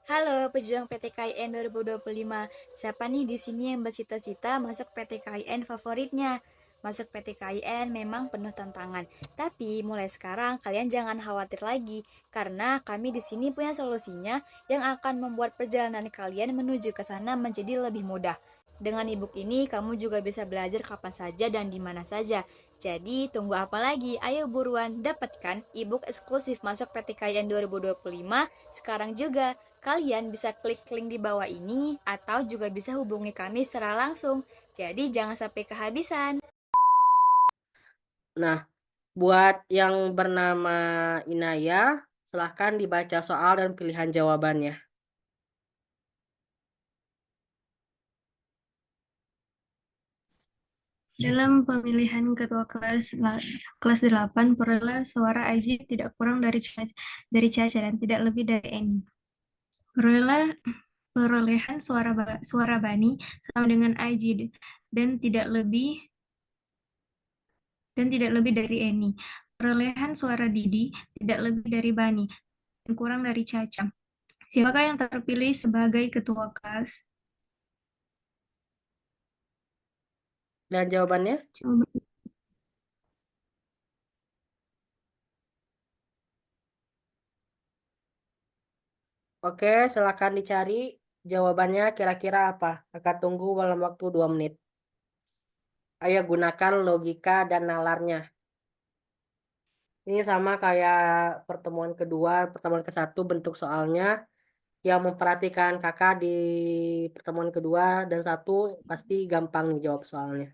Halo pejuang PTKIN 2025. Siapa nih di sini yang bercita-cita masuk PTKIN favoritnya? Masuk PTKIN memang penuh tantangan, tapi mulai sekarang kalian jangan khawatir lagi karena kami di sini punya solusinya yang akan membuat perjalanan kalian menuju ke sana menjadi lebih mudah. Dengan ebook ini, kamu juga bisa belajar kapan saja dan di mana saja. Jadi, tunggu apa lagi? Ayo buruan dapatkan ebook eksklusif masuk PTKIN 2025 sekarang juga. Kalian bisa klik link di bawah ini atau juga bisa hubungi kami secara langsung. Jadi, jangan sampai kehabisan. Nah, buat yang bernama Inaya, silahkan dibaca soal dan pilihan jawabannya. Dalam pemilihan ketua kelas 8, perolehan suara Aji tidak kurang dari Caca dan tidak lebih dari Eni. Perolehan suara Bani sama dengan Aji dan tidak lebih dari Eni. Perolehan suara Didi tidak lebih dari Bani dan kurang dari Caca. Siapakah yang terpilih sebagai ketua kelas? Dan jawabannya? Coba. Oke, silahkan dicari jawabannya kira-kira apa. Kakak tunggu dalam waktu 2 menit. Ayo gunakan logika dan nalarnya. Ini sama kayak pertemuan kedua, pertemuan ke-1 bentuk soalnya. Yang memperhatikan kakak di pertemuan kedua dan 1 pasti gampang jawab soalnya.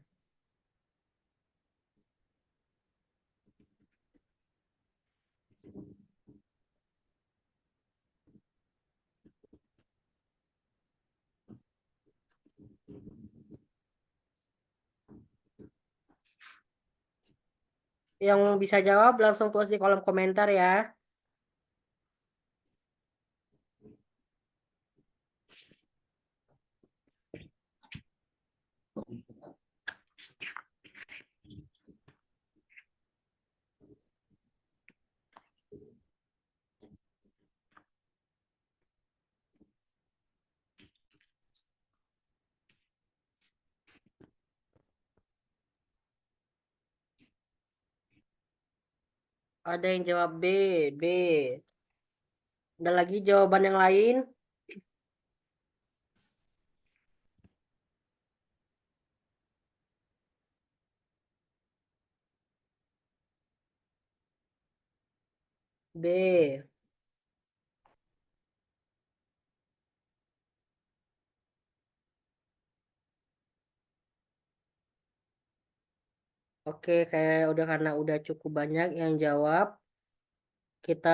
Yang bisa jawab langsung tulis di kolom komentar ya. Ada yang jawab B, B. Ada lagi jawaban yang lain? B. Oke, kayak udah karena udah cukup banyak yang jawab, kita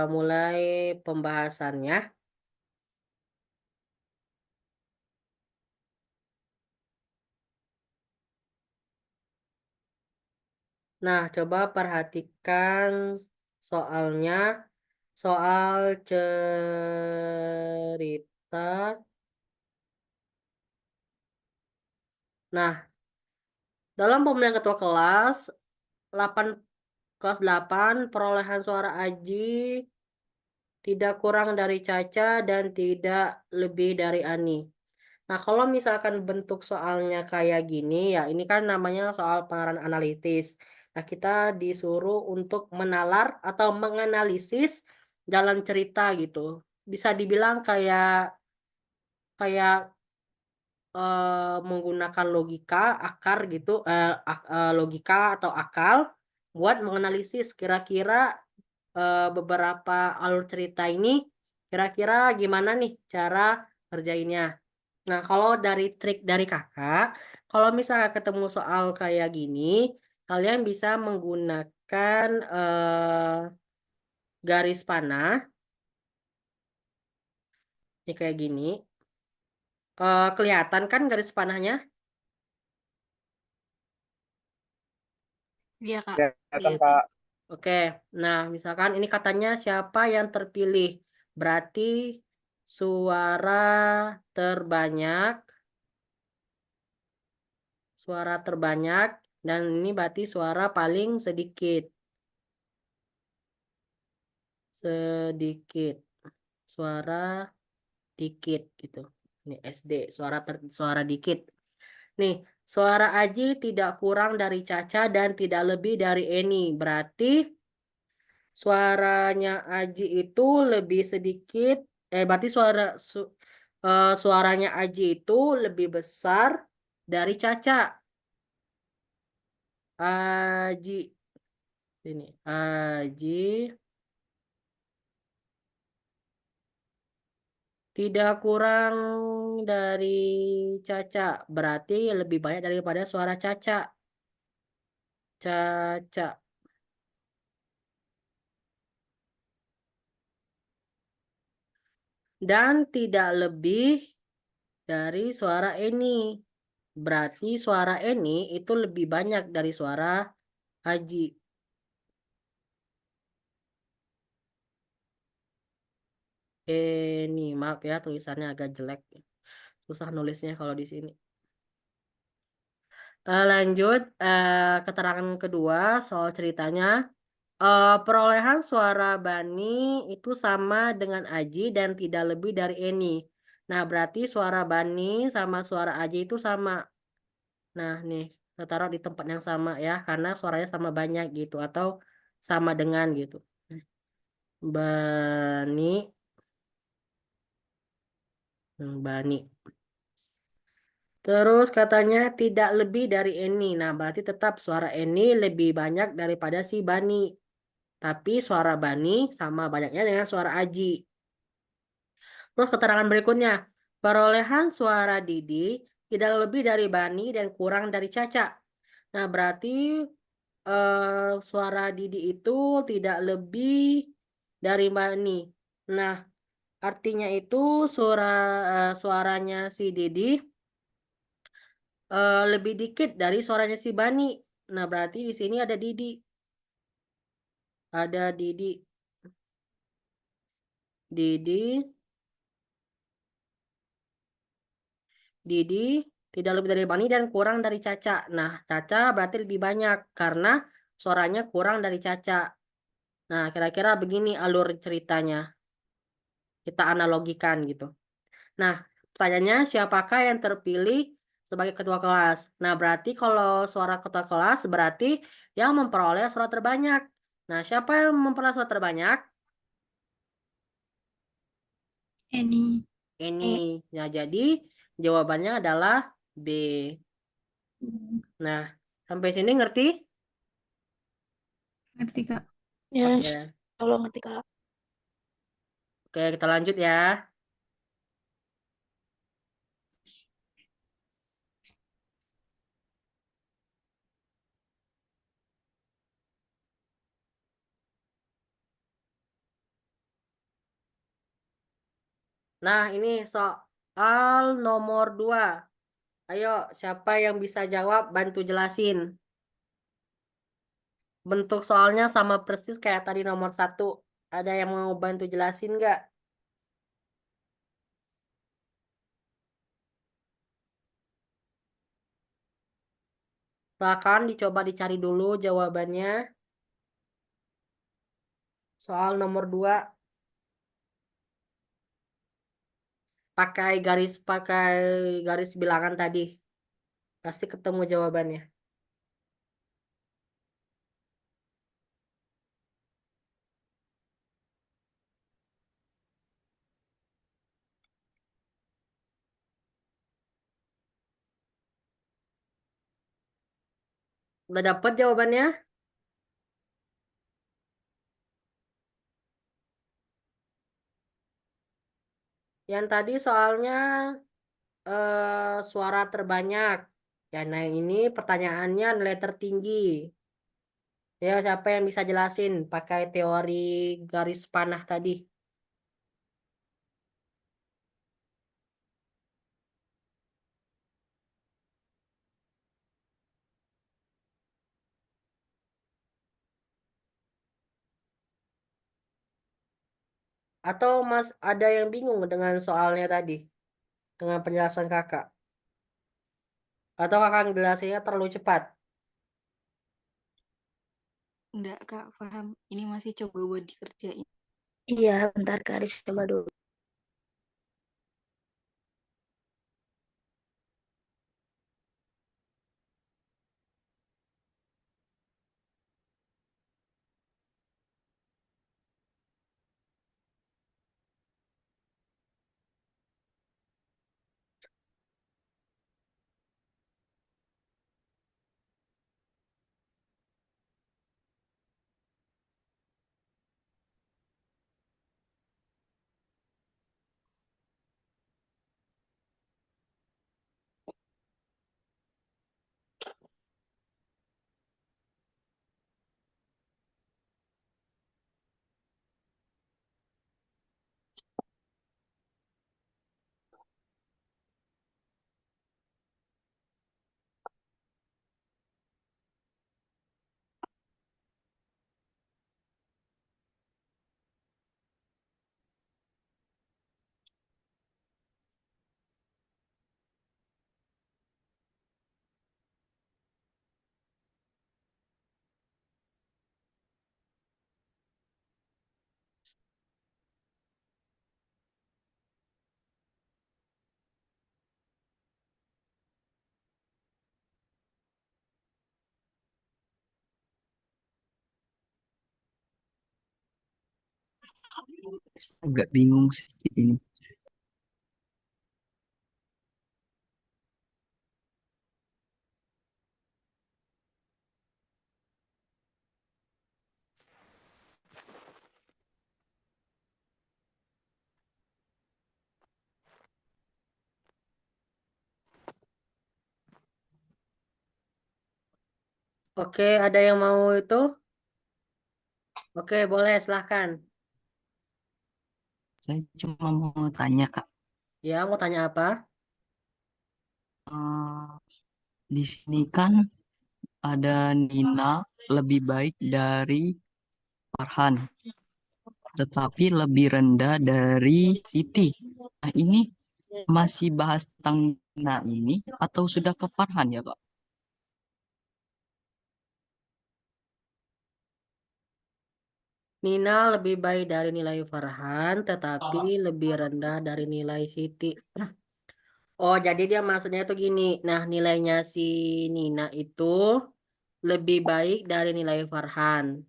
mulai pembahasannya. Nah, coba perhatikan soalnya. Soal cerita. Nah, dalam pemilihan ketua kelas, 8 kelas 8 perolehan suara Aji tidak kurang dari Caca dan tidak lebih dari Ani. Nah, kalau misalkan bentuk soalnya kayak gini, ya ini kan namanya soal penalaran analitis. Nah, kita disuruh untuk menalar atau menganalisis jalan cerita gitu. Bisa dibilang kayak kayak menggunakan logika, akar gitu, logika atau akal buat menganalisis kira-kira beberapa alur cerita ini kira-kira gimana nih cara kerjainnya. Nah, kalau dari trik dari kakak, kalau misalnya ketemu soal kayak gini, kalian bisa menggunakan garis panah, ini kayak gini. Kelihatan kan garis panahnya? Iya, Kak. Kelihatan Kelihatan. Kak. Oke, nah misalkan ini katanya siapa yang terpilih, berarti suara terbanyak, suara terbanyak, dan ini berarti suara paling sedikit, sedikit, suara dikit gitu. Ini SD, suara dikit. Nih, suara Aji tidak kurang dari Caca dan tidak lebih dari Eni. Berarti suaranya Aji itu lebih sedikit, berarti suaranya Aji itu lebih besar dari Caca. Aji, sini, Aji tidak kurang dari Caca, berarti lebih banyak daripada suara Caca. Caca. Dan tidak lebih dari suara Eni. Berarti suara Eni itu lebih banyak dari suara Aji. Eni, maaf ya tulisannya agak jelek. Susah nulisnya kalau di sini. Lanjut, keterangan kedua soal ceritanya. Perolehan suara Bani itu sama dengan Aji dan tidak lebih dari Eni. Nah, berarti suara Bani sama suara Aji itu sama. Nah, nih, kita taruh di tempat yang sama ya, karena suaranya sama banyak gitu, atau sama dengan gitu. Bani, Bani. Terus katanya tidak lebih dari Eni. Nah, berarti tetap suara Eni lebih banyak daripada si Bani. Tapi suara Bani sama banyaknya dengan suara Aji. Terus keterangan berikutnya. Perolehan suara Didi tidak lebih dari Bani dan kurang dari Caca. Nah, berarti suara Didi itu tidak lebih dari Bani. Nah, artinya itu suaranya si Didi lebih dikit dari suaranya si Bani. Nah, berarti di sini ada Didi. Ada Didi. Didi. Didi tidak lebih dari Bani dan kurang dari Caca. Nah, Caca berarti lebih banyak karena suaranya kurang dari Caca. Nah, kira-kira begini alur ceritanya. Kita analogikan gitu. Nah, pertanyaannya siapakah yang terpilih sebagai ketua kelas? Nah, berarti kalau suara ketua kelas berarti yang memperoleh suara terbanyak. Nah, siapa yang memperoleh suara terbanyak? Eni. Ini. Nah, jadi jawabannya adalah B. Nah, sampai sini ngerti? Ngerti, Kak? Ya, Oke. kalau ngerti Kak. Oke, kita lanjut ya. Nah, ini soal nomor 2. Ayo, siapa yang bisa jawab, bantu jelasin. Bentuk soalnya sama persis kayak tadi nomor 1. Ada yang mau bantu jelasin nggak? Silakan dicoba dicari dulu jawabannya. Soal nomor 2. Pakai garis bilangan tadi. Pasti ketemu jawabannya. Udah dapet jawabannya? Yang tadi soalnya suara terbanyak. Ya, nah ini pertanyaannya nilai tertinggi. Ya, siapa yang bisa jelasin pakai teori garis panah tadi? Atau Mas ada yang bingung dengan soalnya tadi? Dengan penjelasan kakak? Atau kakak jelasinnya terlalu cepat? Enggak, Kak, paham. Ini masih coba buat dikerjain. Iya, bentar Kak, coba dulu. Agak bingung sih ini. Oke, ada yang mau itu? Oke, boleh, silahkan. Saya cuma mau tanya, Kak. Ya, mau tanya apa? Eh, di sini kan ada Nina lebih baik dari Farhan, tetapi lebih rendah dari Siti. Nah, ini masih bahas tentang Nina ini atau sudah ke Farhan ya, Kak? Nina lebih baik dari nilai Farhan, tetapi lebih rendah dari nilai Siti. Oh, jadi dia maksudnya itu gini. Nah, nilainya si Nina itu lebih baik dari nilai Farhan.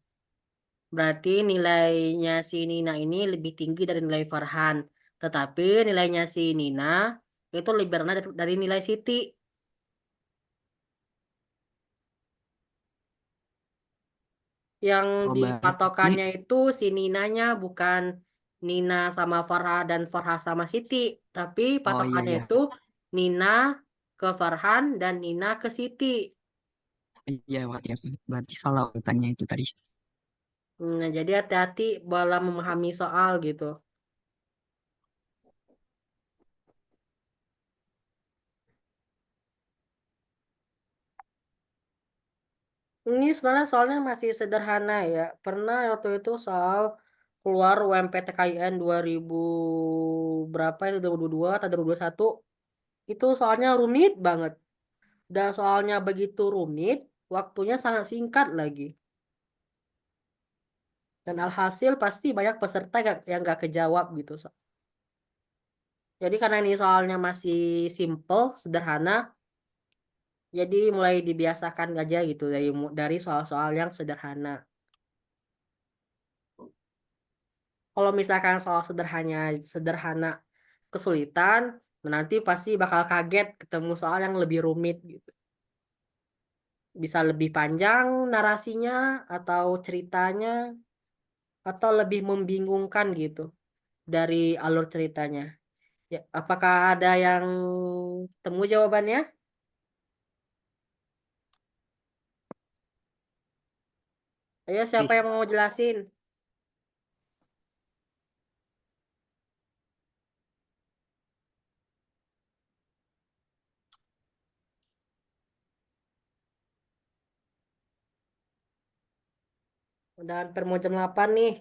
Berarti nilainya si Nina ini lebih tinggi dari nilai Farhan. Tetapi nilainya si Nina itu lebih rendah dari nilai Siti. Yang Oh, di berarti, patokannya itu si Ninanya bukan Nina sama Farha dan Farha sama Siti. Tapi oh iya patokannya ya, itu Nina ke Farhan dan Nina ke Siti. iya Pak ya. Berarti salah urutannya itu tadi. Nah, jadi hati-hati dalam memahami soal gitu. Ini sebenarnya soalnya masih sederhana ya. Pernah waktu itu soal keluar UMPTKIN 2000 berapa itu 2022 atau 2021 itu soalnya rumit banget. Dan soalnya begitu rumit, waktunya sangat singkat lagi. Dan alhasil pasti banyak peserta yang gak kejawab gitu. Jadi karena ini soalnya masih simple, sederhana, jadi mulai dibiasakan aja gitu dari soal-soal yang sederhana. Kalau misalkan soal sederhana kesulitan, nanti pasti bakal kaget ketemu soal yang lebih rumit gitu. Bisa lebih panjang narasinya atau ceritanya atau lebih membingungkan gitu dari alur ceritanya. Ya, apakah ada yang temu jawabannya? Ayo, siapa yang mau jelasin? Udah hampir mau jam 8 nih.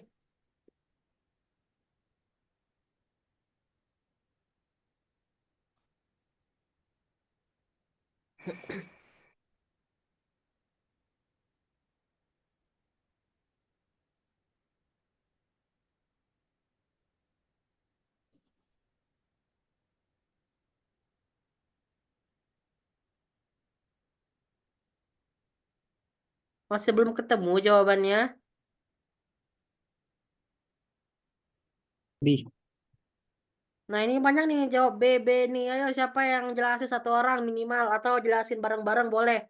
Masih belum ketemu jawabannya. B. Nah, ini banyak nih yang jawab B, B nih. Ayo, siapa yang jelasin satu orang minimal atau jelasin bareng-bareng boleh.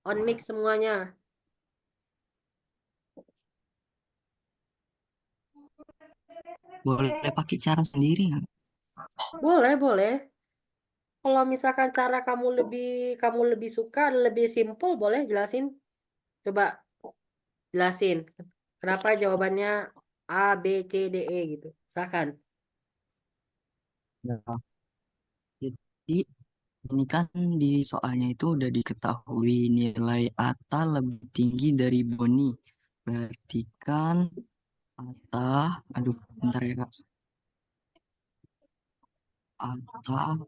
On mic semuanya. Boleh pakai cara sendiri nggak? Boleh, boleh. Kalau misalkan cara kamu lebih suka, lebih simple, boleh jelasin. Coba jelasin. Kenapa jawabannya A, B, C, D, E gitu. Silakan. Ya. Jadi ini kan di soalnya itu udah diketahui nilai Atta lebih tinggi dari Boni. Berarti kan Atta, aduh bentar ya Kak. Atta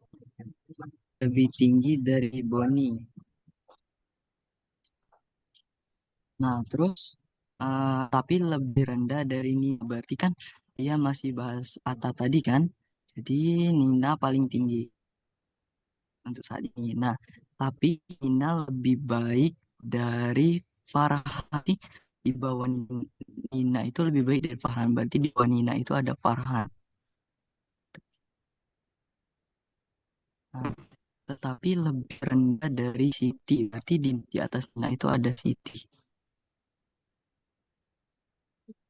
lebih tinggi dari Boni. Nah terus tapi lebih rendah dari Nina. Berarti kan dia masih bahas Atta tadi kan. Jadi Nina paling tinggi untuk saat ini. Nah, tapi Nina lebih baik dari Farhati di bawah Nina. Nina itu lebih baik dari Farhan. Berarti di bawah Nina itu ada Farhan. Nah, tetapi lebih rendah dari Siti. Berarti di atas Nina itu ada Siti.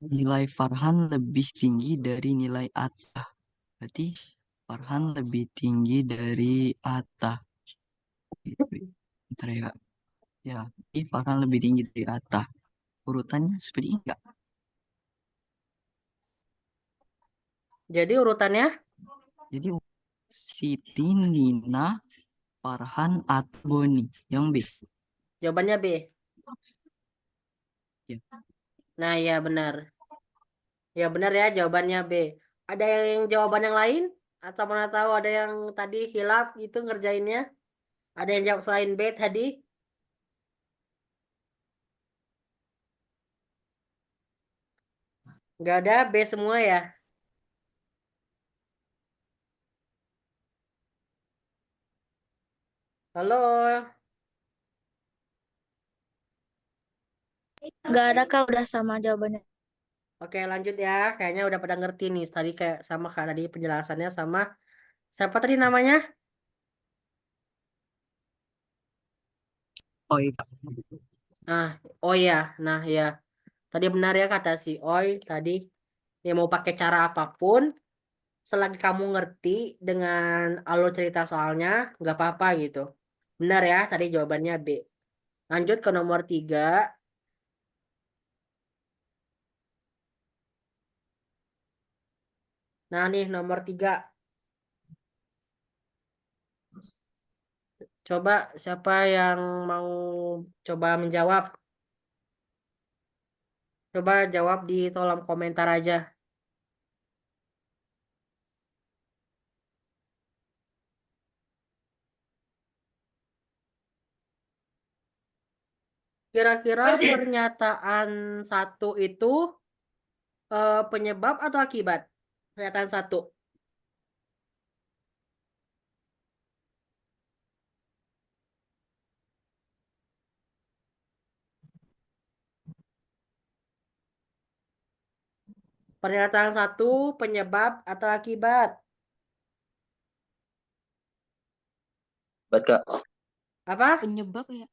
Nilai Farhan lebih tinggi dari nilai Atta. Berarti Farhan lebih tinggi dari Atta. Bentar ya. Ya, ini Farhan lebih tinggi dari Atta. Urutannya seperti ini enggak? Jadi urutannya Jadi Siti, Nina, Farhan, Atta, Boni. Yang B. jawabannya B. Ya. Nah, ya benar. Ya benar ya jawabannya B. Ada yang jawaban yang lain? Atau mana tahu ada yang tadi hilaf gitu ngerjainnya? Ada yang jawab selain B tadi? Nggak ada, B semua ya? Halo, Nggak ada Kak, udah sama jawabannya. oke lanjut ya. Kayaknya udah pada ngerti nih. Tadi kayak sama Kak tadi penjelasannya sama siapa tadi namanya? Oh iya. Ah, oh ya. Nah ya. Tadi benar ya kata si Oi tadi. Ya mau pakai cara apapun, selagi kamu ngerti dengan alur cerita soalnya, nggak apa-apa gitu. Benar ya, tadi jawabannya B. Lanjut ke nomor 3. Nah nih nomor 3. Coba siapa yang mau coba menjawab? Coba jawab di kolom komentar aja. Kira-kira pernyataan satu itu penyebab atau akibat? Pernyataan satu. Pernyataan satu penyebab atau akibat? Buat Kak. Apa? Penyebab ya?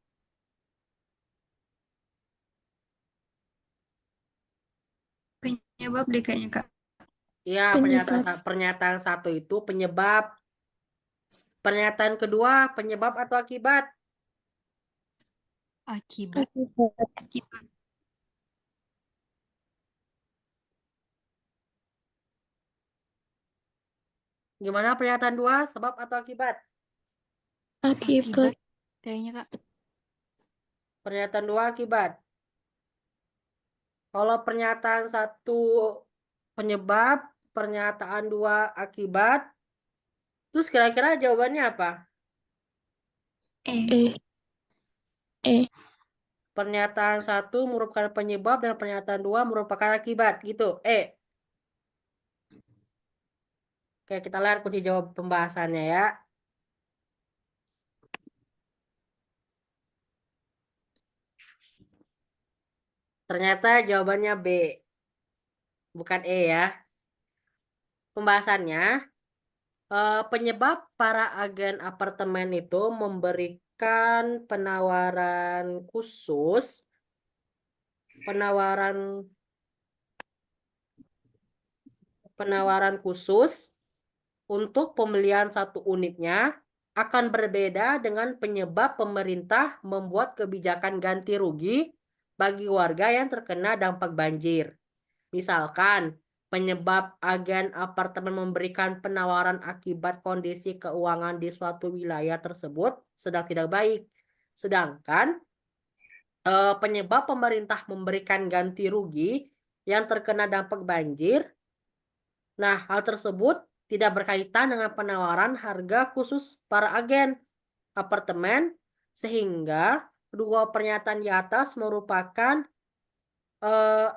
Penyebab deh kayaknya, Kak. Iya, Penyebab. pernyataan satu itu penyebab. Pernyataan kedua penyebab atau akibat? Akibat. Akibat. Gimana pernyataan dua sebab atau akibat? Akibat. Kayaknya Kak. Pernyataan dua akibat. Kalau pernyataan satu penyebab, pernyataan dua akibat, terus kira-kira jawabannya apa? Eh, Pernyataan satu merupakan penyebab dan pernyataan dua merupakan akibat, gitu. Oke, kita lihat kunci jawab pembahasannya ya. Ternyata jawabannya B, bukan E ya. Pembahasannya, penyebab para agen apartemen itu memberikan penawaran khusus, penawaran khusus untuk pembelian satu unitnya akan berbeda dengan penyebab pemerintah membuat kebijakan ganti rugi bagi warga yang terkena dampak banjir. Misalkan, penyebab agen apartemen memberikan penawaran akibat kondisi keuangan di suatu wilayah tersebut sedang tidak baik. Sedangkan, penyebab pemerintah memberikan ganti rugi yang terkena dampak banjir. Nah, hal tersebut tidak berkaitan dengan penawaran harga khusus para agen apartemen, sehingga kedua pernyataan di atas merupakan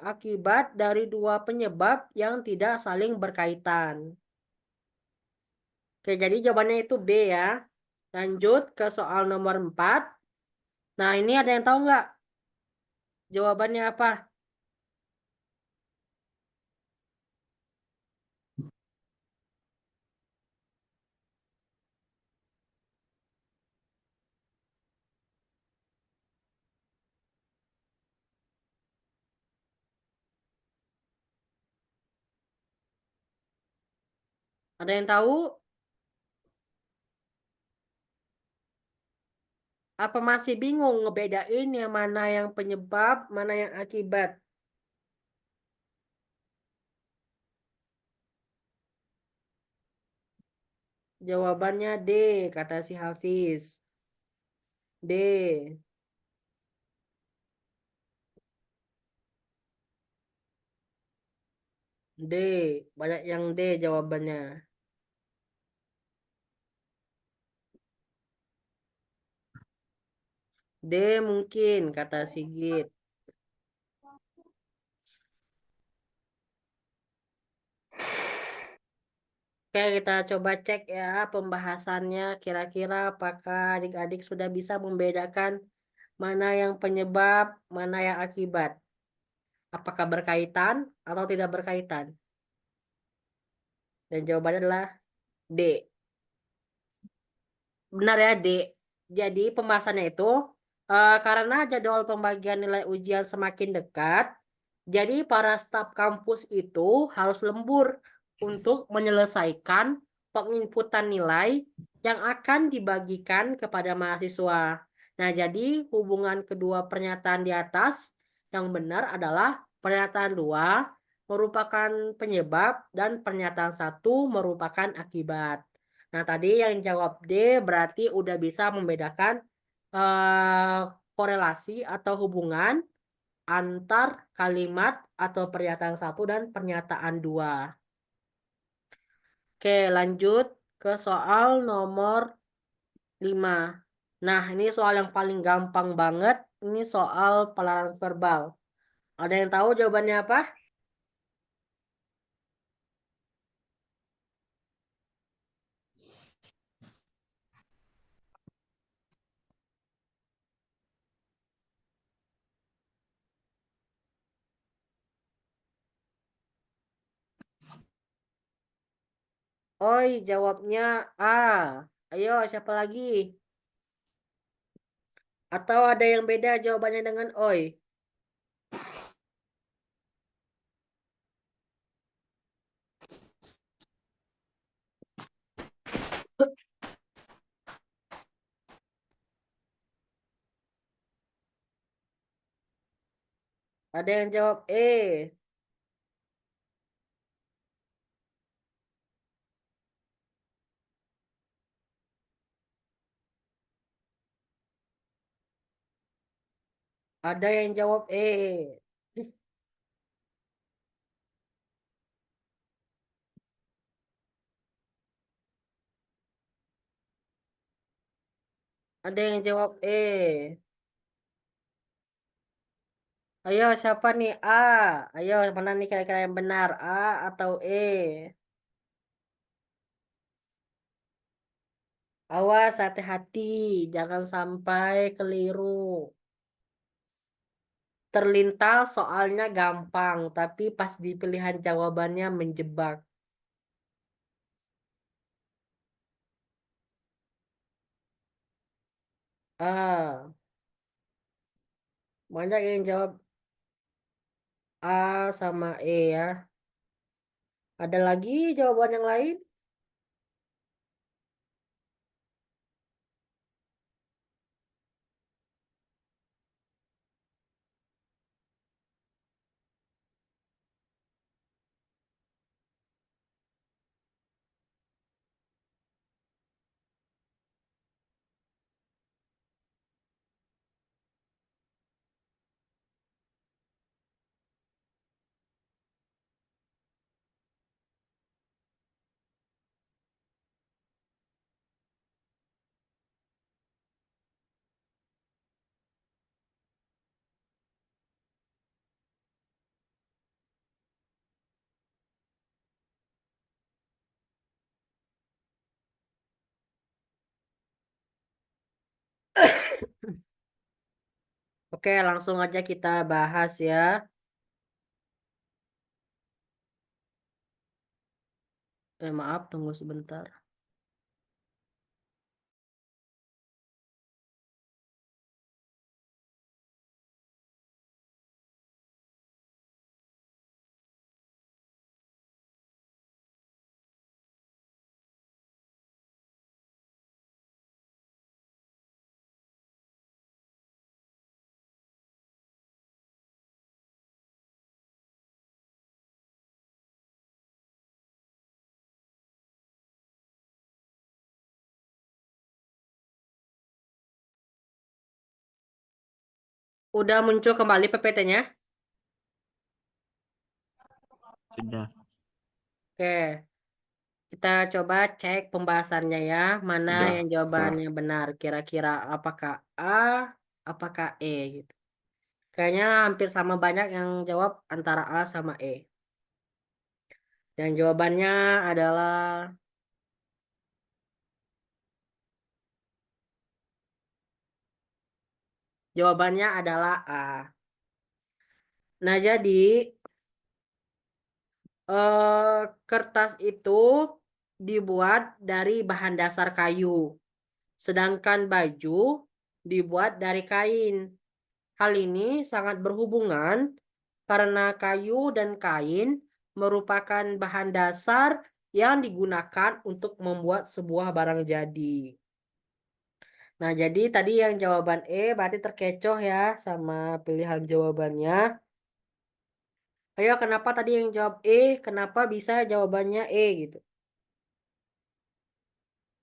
akibat dari dua penyebab yang tidak saling berkaitan. Oke, jadi jawabannya itu B ya. Lanjut ke soal nomor 4. Nah, ini ada yang tahu nggak? Jawabannya apa? Ada yang tahu? Apa masih bingung ngebedain yang mana yang penyebab, mana yang akibat? Jawabannya D, kata si Hafiz. D. D. Banyak yang D jawabannya. D mungkin, kata Sigit. Oke, kita coba cek ya pembahasannya. Kira-kira apakah adik-adik sudah bisa membedakan mana yang penyebab, mana yang akibat? Apakah berkaitan atau tidak berkaitan? Dan jawabannya adalah D. Benar ya, D. Jadi pembahasannya itu karena jadwal pembagian nilai ujian semakin dekat, jadi para staf kampus itu harus lembur untuk menyelesaikan penginputan nilai yang akan dibagikan kepada mahasiswa. Nah, jadi hubungan kedua pernyataan di atas yang benar adalah pernyataan 2 merupakan penyebab dan pernyataan 1 merupakan akibat. Nah, tadi yang jawab D berarti udah bisa membedakan eh, korelasi atau hubungan antar kalimat atau pernyataan 1 dan pernyataan 2. Oke, lanjut ke soal nomor 5. Nah, ini soal yang paling gampang banget. Ini soal pelarangan verbal. Ada yang tahu jawabannya apa? Oi, jawabnya A. Ayo, siapa lagi? Atau ada yang beda jawabannya dengan Oi? Ada yang jawab E. Ada yang jawab E. Ada yang jawab E. Ayo, siapa nih? A. Ayo, mana nih kira-kira yang benar? A atau E? Awas, hati-hati. Jangan sampai keliru. Terlintas soalnya gampang, tapi pas di pilihan jawabannya menjebak. Ah, banyak yang jawab A sama E ya. Ada lagi jawaban yang lain? Oke, langsung aja kita bahas ya. Maaf, tunggu sebentar. Udah muncul kembali PPT-nya? Sudah. Oke, kita coba cek pembahasannya ya. Mana Udah. yang jawabannya benar. Kira-kira apakah A, apakah E gitu. Kayaknya hampir sama banyak yang jawab antara A sama E. Dan jawabannya adalah A. Nah, jadi kertas itu dibuat dari bahan dasar kayu. Sedangkan baju dibuat dari kain. Hal ini sangat berhubungan karena kayu dan kain merupakan bahan dasar yang digunakan untuk membuat sebuah barang jadi. Nah, jadi tadi yang jawaban E berarti terkecoh ya sama pilihan jawabannya. Ayo, kenapa tadi yang jawab E? Kenapa bisa jawabannya E gitu?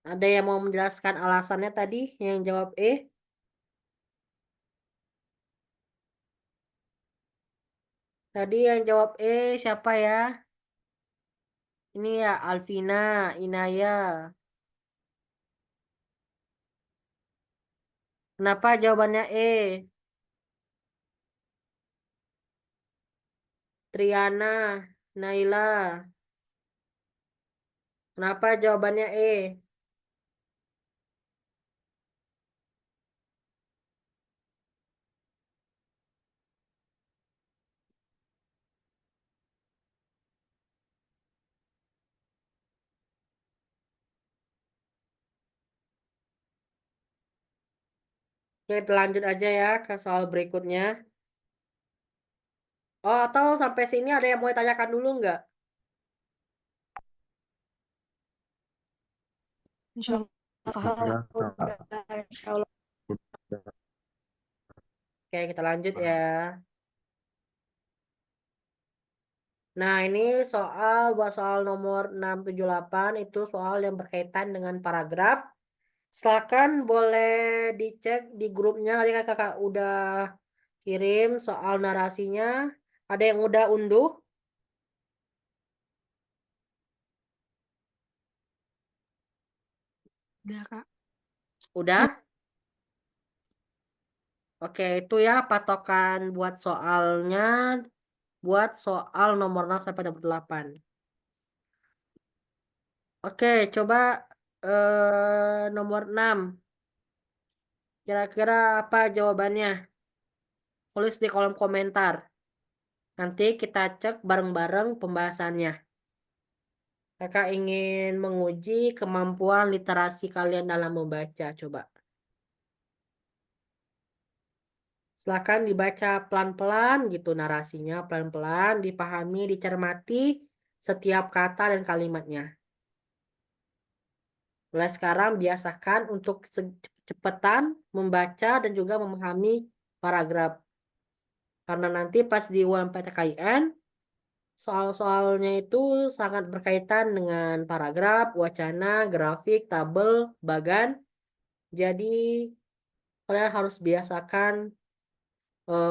Ada yang mau menjelaskan alasannya tadi yang jawab E? Tadi yang jawab E siapa ya? Ini ya Alvina, Inaya. Kenapa jawabannya E? Triana, Naila. Kenapa jawabannya E? Oke, kita lanjut aja ya ke soal berikutnya. Oh, atau sampai sini ada yang mau ditanyakan dulu nggak? Insya Allah paham. Udah, Udah, insya Allah. Oke, kita lanjut ya. Nah, ini buat soal nomor 678 itu soal yang berkaitan dengan paragraf. Silakan boleh dicek di grupnya. Tadi kan kakak udah kirim soal narasinya. Ada yang udah unduh? Udah, Kak. Udah? Oke, itu ya patokan buat soalnya. Buat soal nomor 6 sampai 8. Oke, coba nomor 6. Kira-kira apa jawabannya? Tulis di kolom komentar. Nanti kita cek bareng-bareng pembahasannya. Kakak ingin menguji kemampuan literasi kalian dalam membaca. Coba. Silakan dibaca pelan-pelan gitu narasinya. Pelan-pelan, dipahami, dicermati setiap kata dan kalimatnya. Mulai sekarang biasakan untuk cepetan membaca dan juga memahami paragraf. Karena nanti pas di UMPTKIN, soal-soalnya itu sangat berkaitan dengan paragraf, wacana, grafik, tabel, bagan. Jadi kalian harus biasakan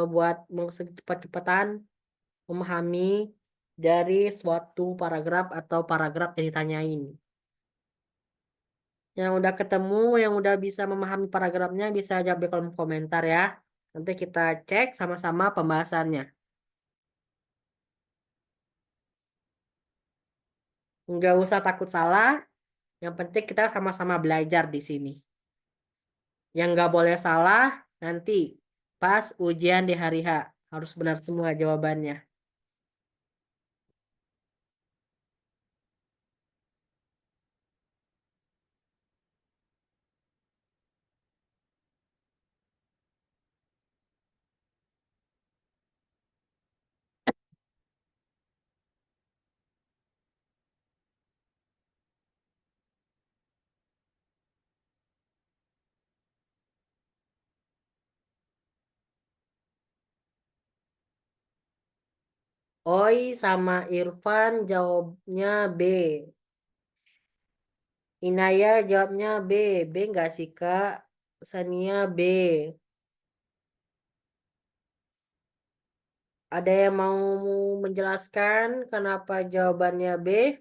buat cepat-cepatan memahami dari suatu paragraf atau paragraf yang ditanyain. Yang udah ketemu, yang udah bisa memahami paragrafnya bisa jawab di kolom komentar ya. Nanti kita cek sama-sama pembahasannya. Nggak usah takut salah, yang penting kita sama-sama belajar di sini. Yang nggak boleh salah nanti pas ujian di hari H. Harus benar semua jawabannya. Oi sama Irfan jawabnya B. Inaya jawabnya B. B nggak sih Kak? Sania B. Ada yang mau menjelaskan kenapa jawabannya B?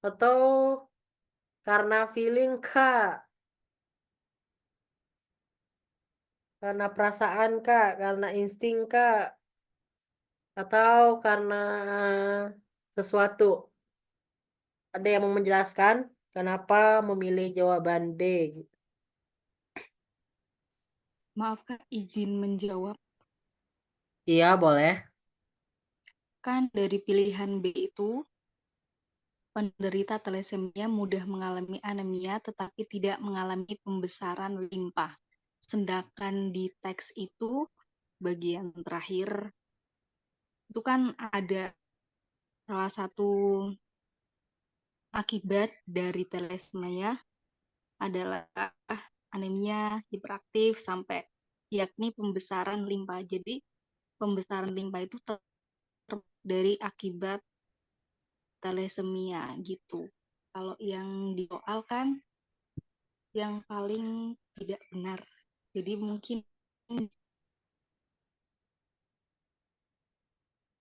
Atau karena feeling Kak? Karena perasaan Kak? Karena insting Kak? Atau karena sesuatu? Ada yang mau menjelaskan kenapa memilih jawaban B? Maaf Kak, izin menjawab. Iya, boleh. Kan dari pilihan B itu, penderita thalassemia mudah mengalami anemia tetapi tidak mengalami pembesaran limpa. Sedangkan di teks itu, bagian terakhir, itu kan ada salah satu akibat dari thalassemia adalah anemia, hiperaktif, sampai yakni pembesaran limpa. Jadi pembesaran limpa itu dari akibat thalassemia gitu. Kalau yang di soal kan yang paling tidak benar. Jadi mungkin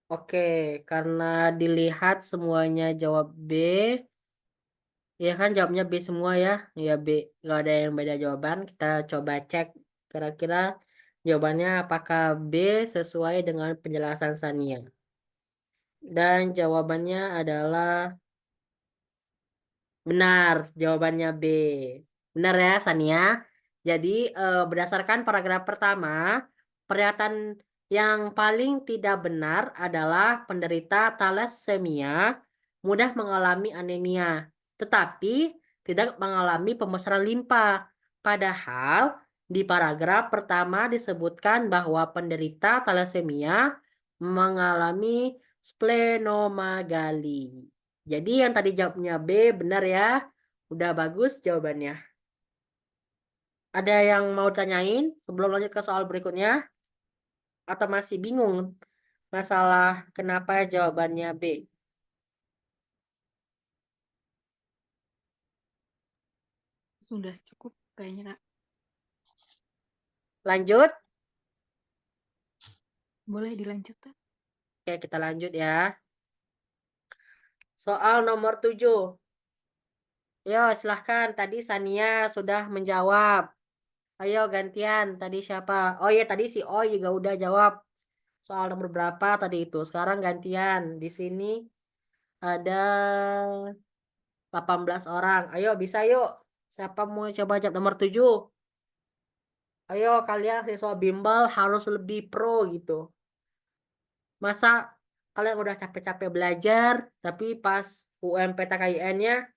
Oke, karena dilihat semuanya jawab B, ya kan jawabnya B semua ya. Ya B, nggak ada yang beda jawaban. Kita coba cek kira-kira jawabannya apakah B sesuai dengan penjelasan Sania. Dan jawabannya adalah benar, jawabannya B. Benar ya, Sania. Jadi, berdasarkan paragraf pertama, pernyataan yang paling tidak benar adalah penderita thalassemia mudah mengalami anemia, tetapi tidak mengalami pembesaran limpa. Padahal di paragraf pertama disebutkan bahwa penderita thalassemia mengalami splenomegaly. Jadi yang tadi jawabnya B benar ya. Udah bagus jawabannya. Ada yang mau tanyain sebelum lanjut ke soal berikutnya? Atau masih bingung masalah kenapa jawabannya B? sudah cukup kayaknya Kak. Lanjut? Boleh dilanjut Kak? Oke, kita lanjut ya. Soal nomor 7. Yo, silahkan. Tadi Sania sudah menjawab. Ayo gantian. Tadi siapa? Oh iya, tadi si O juga udah jawab. Soal nomor berapa tadi itu? Sekarang gantian. Di sini ada 18 orang. Ayo bisa yuk. Siapa mau coba jawab nomor 7? Ayo kalian siswa bimbel harus lebih pro gitu. Masa kalian udah capek-capek belajar, tapi pas UMPTKIN-nya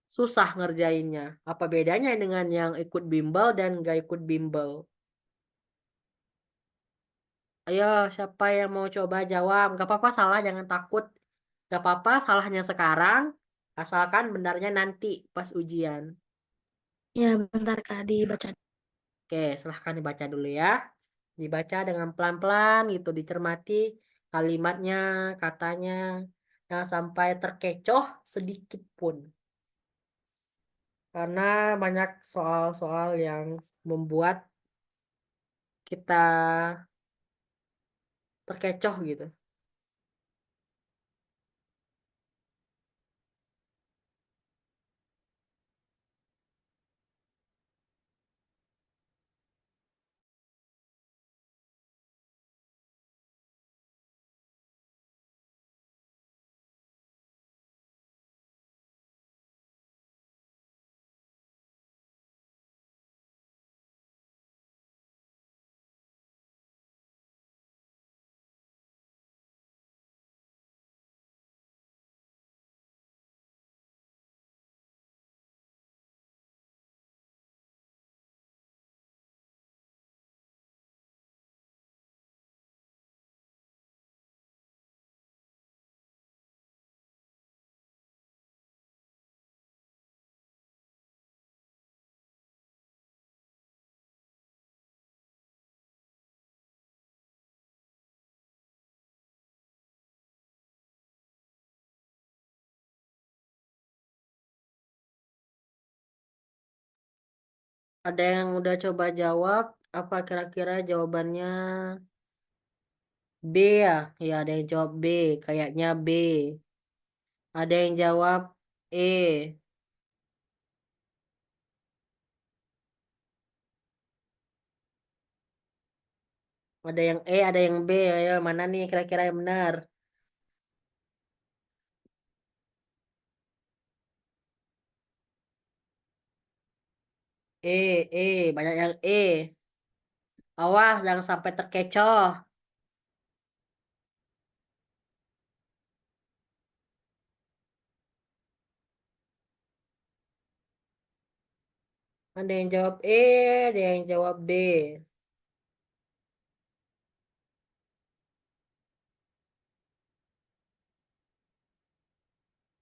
susah ngerjainnya. Apa bedanya dengan yang ikut bimbel dan gak ikut bimbel? Ayo siapa yang mau coba jawab? Gak apa-apa salah, jangan takut. Gak apa-apa salahnya sekarang, asalkan benarnya nanti pas ujian. Ya, bentar Kak, dibaca. Oke, silahkan dibaca dulu ya. Dibaca dengan pelan-pelan gitu, dicermati kalimatnya, katanya, jangan sampai terkecoh sedikit pun. Karena banyak soal-soal yang membuat kita terkecoh gitu. Ada yang udah coba jawab, Apa kira-kira jawabannya? B ya? Ya ada yang jawab B. Kayaknya B. Ada yang jawab E. Ada yang E, ada yang B. Ayo, mana nih kira-kira yang benar? Banyak yang E. Awas, jangan sampai terkecoh. Ada yang jawab E, ada yang jawab B.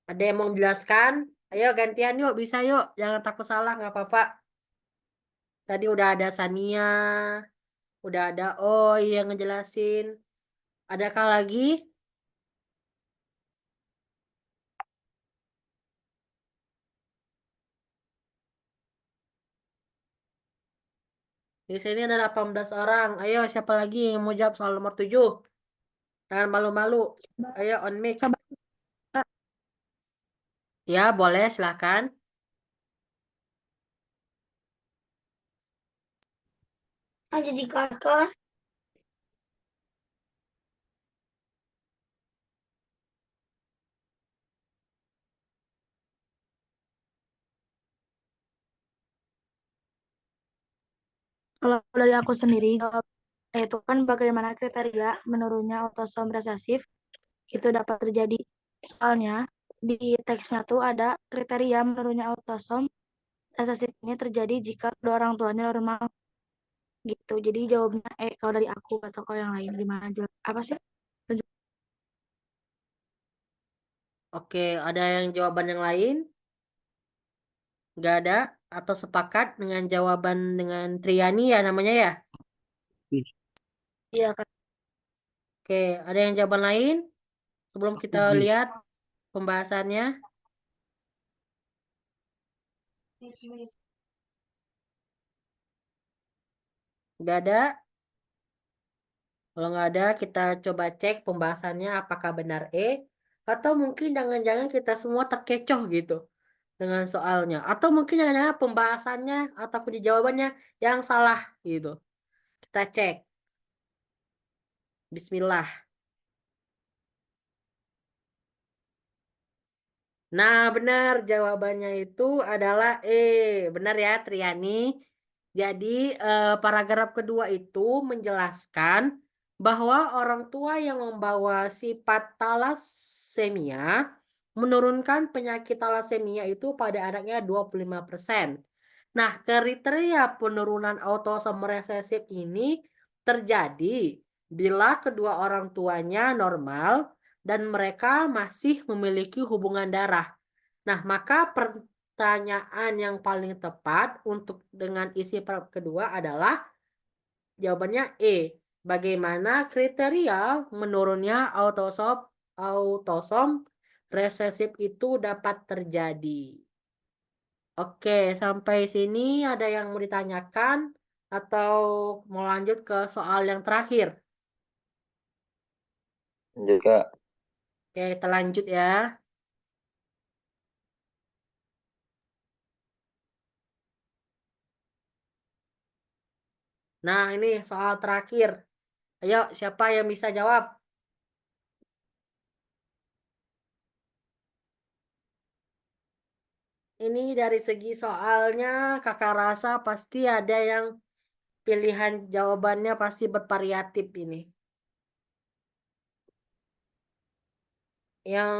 Ada yang mau menjelaskan? Ayo gantian yuk, bisa yuk. Jangan takut salah, nggak apa-apa. Tadi udah ada Sania, udah ada Oi yang ngejelasin. Adakah lagi? Di sini ada 18 orang. Ayo, siapa lagi yang mau jawab soal nomor 7? Jangan malu-malu. Ayo, on mic. Coba. Ya, boleh, silakan. Jadi kakak. Kalau dari aku sendiri, itu kan bagaimana kriteria menurunnya autosom resesif itu dapat terjadi. Soalnya di teksnya tuh ada kriteria menurunnya autosom resesif ini terjadi jika kedua orang tuanya normal gitu. Jadi jawabnya kalau dari aku atau kalau yang lain gimana apa sih? Oke, ada yang jawaban yang lain? Nggak ada? Atau sepakat dengan jawaban dengan Triani ya namanya ya? Iya kan. Oke, ada yang jawaban lain? Sebelum kita Aku B. lihat pembahasannya. Nggak ada? Kalau nggak ada, kita coba cek pembahasannya apakah benar E. Atau mungkin jangan-jangan kita semua terkecoh gitu dengan soalnya. Atau mungkin jangan-jangan pembahasannya ataupun di jawabannya yang salah gitu. Kita cek. Bismillah. Nah, benar jawabannya itu adalah E. Benar ya, Triani. Jadi, paragraf kedua itu menjelaskan bahwa orang tua yang membawa sifat talasemia menurunkan penyakit talasemia itu pada anaknya 25%. Nah, kriteria penurunan autosom resesif ini terjadi bila kedua orang tuanya normal dan mereka masih memiliki hubungan darah. Nah, maka pertanyaan yang paling tepat untuk dengan isi paragraf kedua adalah jawabannya E. Bagaimana kriteria menurunnya autosom resesif itu dapat terjadi? Oke, sampai sini ada yang mau ditanyakan atau mau lanjut ke soal yang terakhir? Lanjut, Kak. Oke, kita lanjut ya. Nah, ini soal terakhir. Ayo, siapa yang bisa jawab? Ini dari segi soalnya, kakak rasa pasti ada yang pilihan jawabannya pasti bervariatif ini. Yang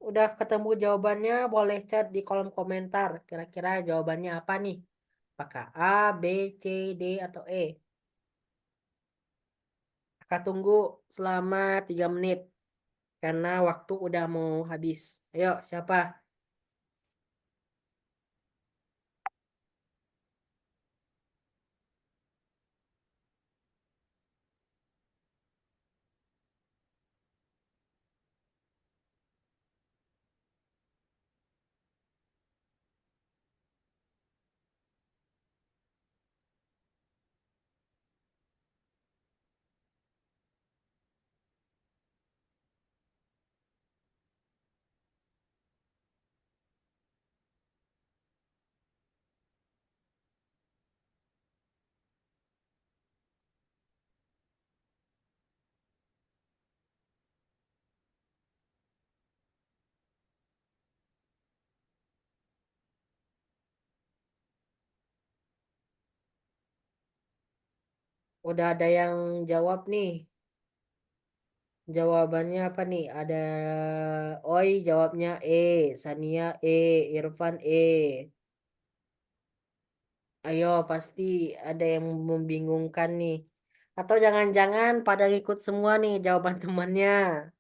udah ketemu jawabannya boleh chat di kolom komentar. Kira-kira jawabannya apa nih? Apakah A, B, C, D, atau E? Kakak tunggu selama 3 menit. Karena waktu udah mau habis. Ayo, siapa? Udah ada yang jawab nih. Jawabannya apa nih? Ada Oi jawabnya E, Sania E, Irfan E. Ayo pasti ada yang membingungkan nih. Atau jangan-jangan pada ikut semua nih jawaban temannya.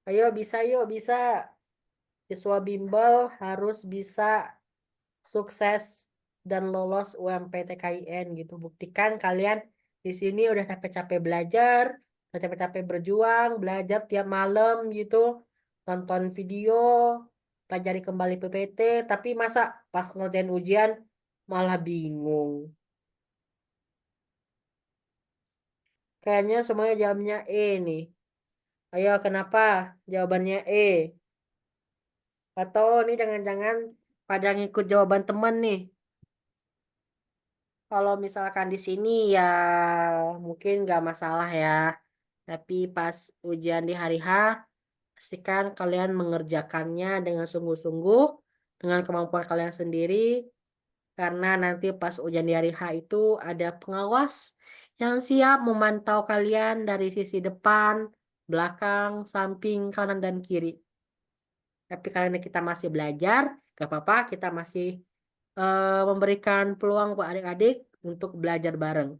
Ayo bisa yuk bisa. Siswa bimbel harus bisa sukses dan lolos UMPTKIN gitu. Buktikan kalian di sini udah capek-capek belajar, udah capek-capek berjuang, belajar tiap malam gitu, nonton video, pelajari kembali PPT, tapi masa pas ngerjain ujian malah bingung. Kayaknya semuanya jawabnya E nih. Ayo kenapa jawabannya E? Atau nih jangan-jangan pada ngikut jawaban teman nih. Kalau misalkan di sini ya mungkin nggak masalah ya. Tapi pas ujian di hari H, pastikan kalian mengerjakannya dengan sungguh-sungguh, dengan kemampuan kalian sendiri. Karena nanti pas ujian di hari H itu ada pengawas yang siap memantau kalian dari sisi depan, belakang, samping, kanan, dan kiri. Tapi karena kita masih belajar, gak apa-apa, kita masih memberikan peluang buat adik-adik untuk belajar bareng.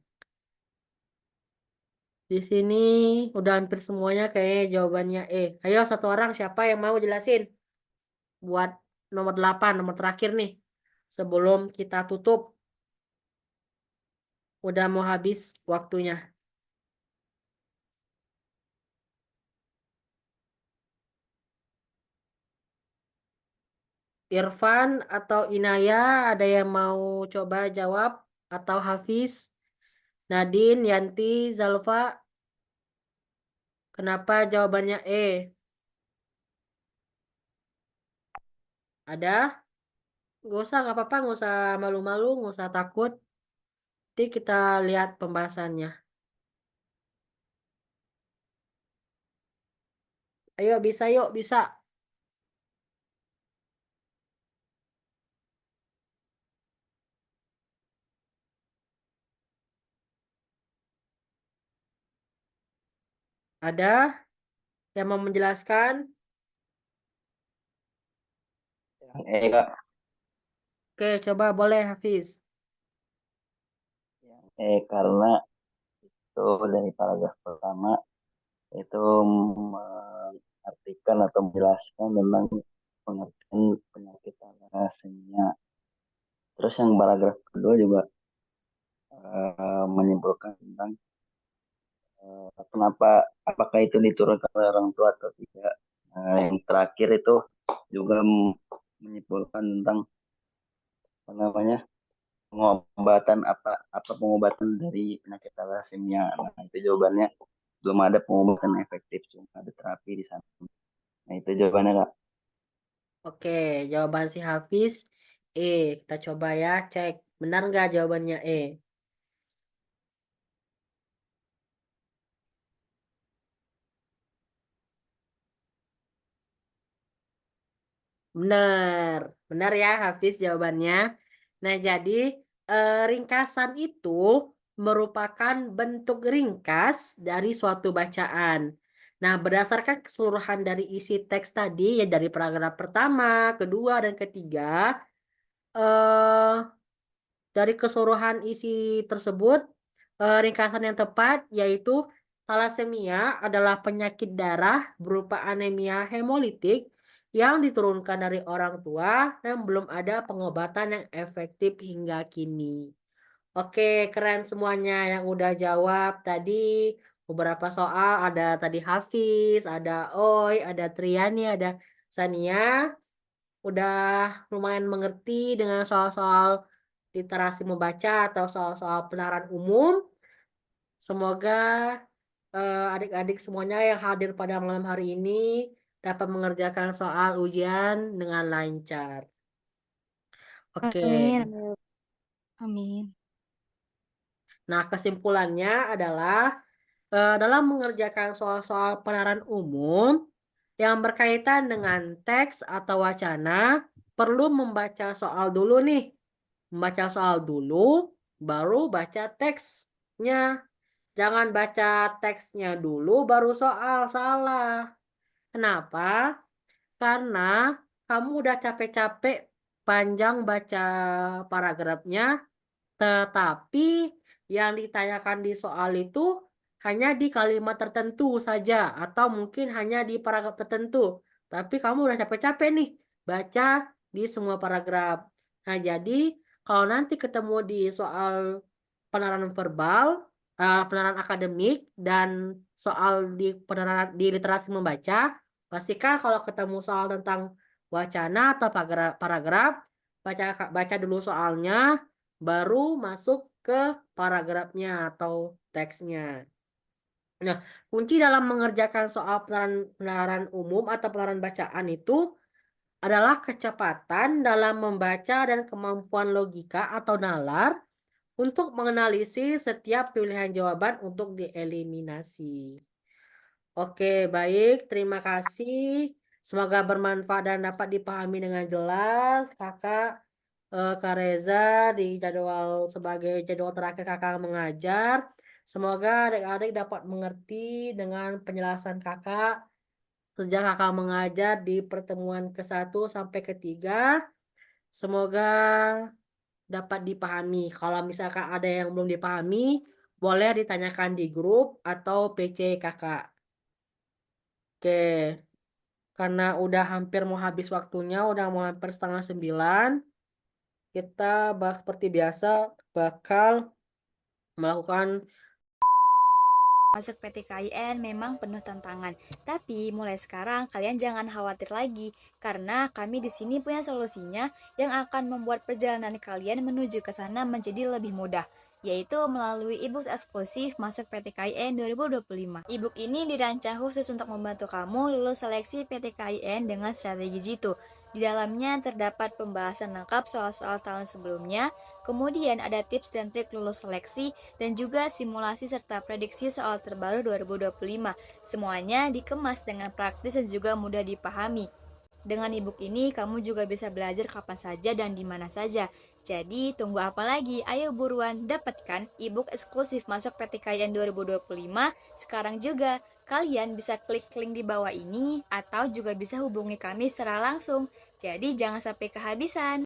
Di sini udah hampir semuanya kayaknya jawabannya E. Ayo satu orang siapa yang mau jelasin buat nomor 8, nomor terakhir nih. Sebelum kita tutup. Udah mau habis waktunya. Irfan atau Inaya ada yang mau coba jawab? Atau Hafiz? Nadine, Yanti, Zalfa? Kenapa jawabannya E? Ada? Gak usah, gak apa-apa, gak usah malu-malu, gak usah takut. Nanti kita lihat pembahasannya. Ayo, bisa yuk, bisa. Ada yang mau menjelaskan? Kak. Oke, coba boleh Hafiz. Karena itu dari paragraf pertama itu mengartikan atau menjelaskan tentang pengertian penyakit thalassemia. Terus yang paragraf kedua juga menyimpulkan tentang kenapa apakah itu diturunkan oleh orang tua atau tidak. Yang terakhir itu juga menyimpulkan tentang apa namanya pengobatan apa pengobatan dari penyakit thalassemia. Nah, itu jawabannya belum ada pengobatan efektif, cuma ada terapi di sana. Nah, itu jawabannya, Kak. Oke, jawaban si Hafiz E. Kita coba ya, cek. Benar nggak jawabannya E? Benar, benar ya Hafiz jawabannya. Nah, jadi ringkasan itu merupakan bentuk ringkas dari suatu bacaan. Nah, berdasarkan keseluruhan dari isi teks tadi, ya dari paragraf pertama, kedua, dan ketiga, eh, dari keseluruhan isi tersebut, ringkasan yang tepat yaitu thalassemia adalah penyakit darah berupa anemia hemolitik yang diturunkan dari orang tua dan belum ada pengobatan yang efektif hingga kini. Oke, keren semuanya yang udah jawab tadi. Beberapa soal ada tadi Hafiz, ada Oi, ada Triani, ada Sania. Udah lumayan mengerti dengan soal-soal literasi membaca atau soal-soal penalaran umum. Semoga adik-adik semuanya yang hadir pada malam hari ini dapat mengerjakan soal ujian dengan lancar. Oke. Amin. Amin. Nah, kesimpulannya adalah dalam mengerjakan soal-soal penalaran umum, yang berkaitan dengan teks atau wacana perlu membaca soal dulu nih. Membaca soal dulu, baru baca teksnya. Jangan baca teksnya dulu, baru soal. Salah. Kenapa? Karena kamu udah capek-capek panjang baca paragrafnya, tetapi yang ditanyakan di soal itu hanya di kalimat tertentu saja atau mungkin hanya di paragraf tertentu. Tapi kamu udah capek-capek nih baca di semua paragraf. Nah, jadi kalau nanti ketemu di soal penerapan verbal, penerapan akademik dan soal di penerapan di literasi membaca, pastikan kalau ketemu soal tentang wacana atau paragraf, baca dulu soalnya, baru masuk ke paragrafnya atau teksnya. Nah, kunci dalam mengerjakan soal penalaran umum atau penalaran bacaan itu adalah kecepatan dalam membaca dan kemampuan logika atau nalar untuk menganalisis setiap pilihan jawaban untuk dieliminasi. Oke, baik. Terima kasih. Semoga bermanfaat dan dapat dipahami dengan jelas. Kak Reza di sebagai jadwal terakhir kakak mengajar. Semoga adik-adik dapat mengerti dengan penjelasan kakak sejak kakak mengajar di pertemuan ke-1 sampai ke-3. Semoga dapat dipahami. Kalau misalkan ada yang belum dipahami, boleh ditanyakan di grup atau PC kakak. Oke, karena udah hampir mau habis waktunya, udah mau hampir 8:30. Kita seperti biasa bakal melakukan Masuk PTKIN memang penuh tantangan, tapi mulai sekarang kalian jangan khawatir lagi karena kami di sini punya solusinya yang akan membuat perjalanan kalian menuju ke sana menjadi lebih mudah, yaitu melalui e-book eksklusif Masuk PTKIN 2025. E-book ini dirancang khusus untuk membantu kamu lulus seleksi PTKIN dengan strategi jitu. Di dalamnya terdapat pembahasan lengkap soal-soal tahun sebelumnya, kemudian ada tips dan trik lulus seleksi, dan juga simulasi serta prediksi soal terbaru 2025. Semuanya dikemas dengan praktis dan juga mudah dipahami. Dengan e-book ini, kamu juga bisa belajar kapan saja dan di mana saja. Jadi, tunggu apa lagi? Ayo buruan dapatkan e-book eksklusif Masuk PTKIN 2025 sekarang juga. Kalian bisa klik link di bawah ini atau juga bisa hubungi kami secara langsung. Jadi, jangan sampai kehabisan.